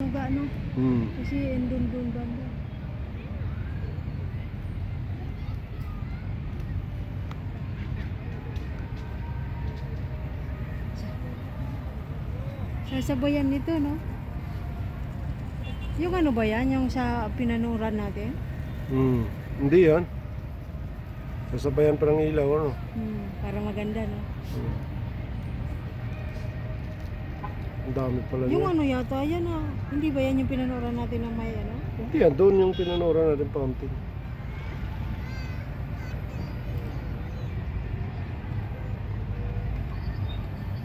Uga, no? Kasi endun banda. Sasabayan nito, no? Yung ano ba yan? Yung sa pinanuran natin? Hindi yan. Sasabayan pa ng ilaw, ano? Para maganda, no? Ang dami pala Yung yan. ano yata, yan ah. Hindi ba yan yung pinanuran natin ng may ano? Hindi yan, doon yung pinanura natin fountain.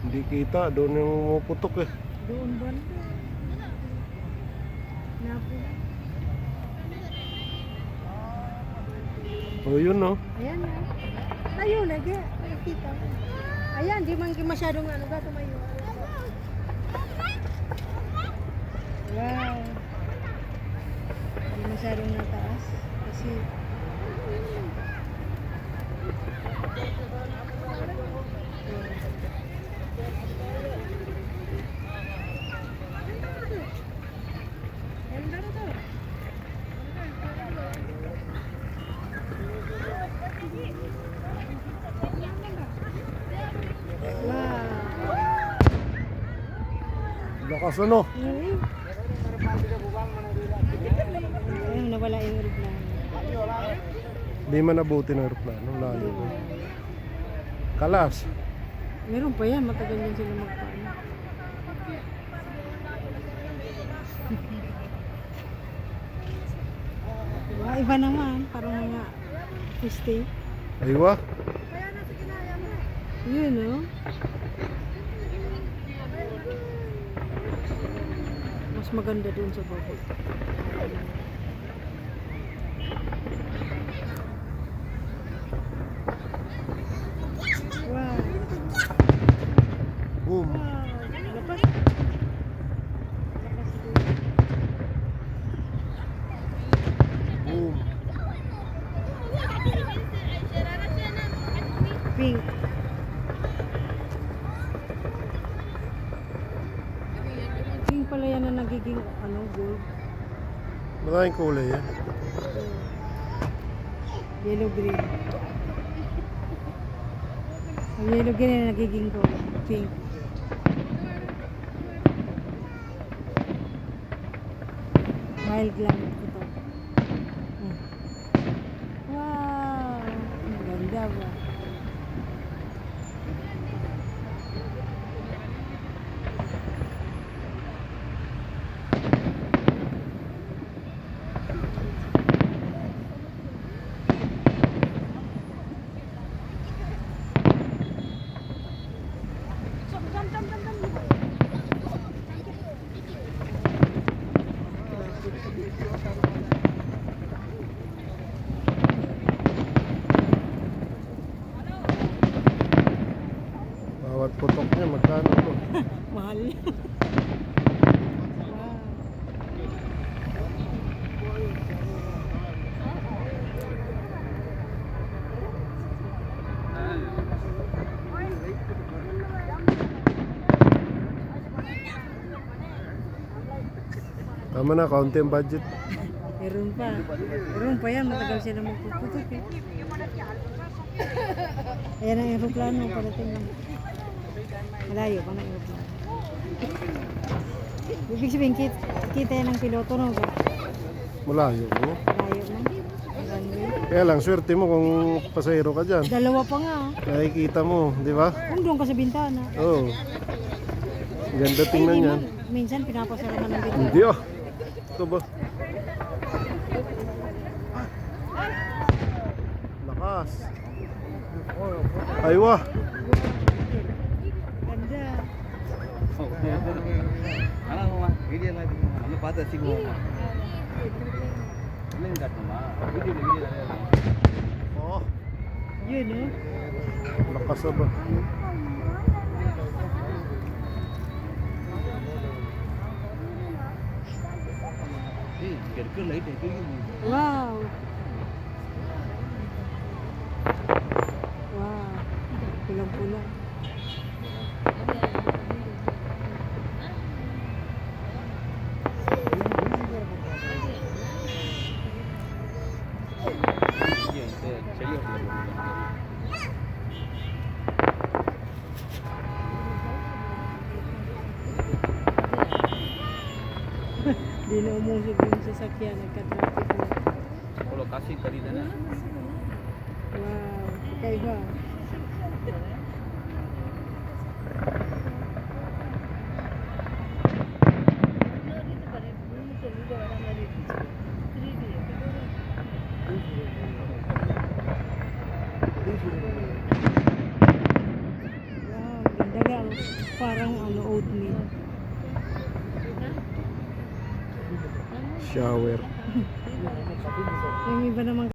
Hindi kita, doon yung putok eh. Doon banda. Napo. O yun no. Ayan na. Tayo lagi. Kita. Ayan, di man masyadong ano ka tumayo. Wow. Di masyadong nataas. Kasi Lakas ano. ayun, nawala yung aeroplano. Hindi man nabuti ng aeroplano, layo ko. Kalas. Meron pa yan, matagal yan sila magpaano. Iba naman, parang mga fishtail. Aywa. Yun, no? Mas maganda dun sa baba. Wow. Boom. Wow. Lakas. Lakas dun. Boom. Pink. Pink pala yan na nagiging ano, gold. Maraming kulay yan. Yellow green. Ang yellow green na nagiging gold. Pink. Mild lang ito. Wow! Ang ganda ba? Bawat putok niya, magkano to? Mahal. Tama na, kaunti ang budget. Meron pa. Meron pa yan. Matagal sila magpuputok eh. Ayan ang aeroplano. Parating lang. Malayo pa ng aeroplano. Ibig sabihin, kita yan ng piloto, no? Malayo mo. Malayo na. Runway. Kaya lang, swerte mo kung pasahero ka dyan. Dalawa pa nga. Nakikita mo, di ba? Kung doon ka sa bintana. Oo. Ganda tingnan Hindi yan. mo- Minsan pinapasara man ng bintana. Hindi ah. Ito ba? Lakas. Aywa. Ganda. Video நம்ம பார்த்து ரசிக்குவோம் இல்லைன்னு காட்டணுமா video Oh, Yun, no? lakas na ba? இங்கே இருக்கிற லைட் எப்படி Wow. Wow. Pulang-pula. Hindi na umusog yung sasakyan, nagka-traffic na. Kalau kasih kali dah nak. Wow, kakaiba. Wow, ganda nga. Parang ano, oatmeal. Shower. Yung iba naman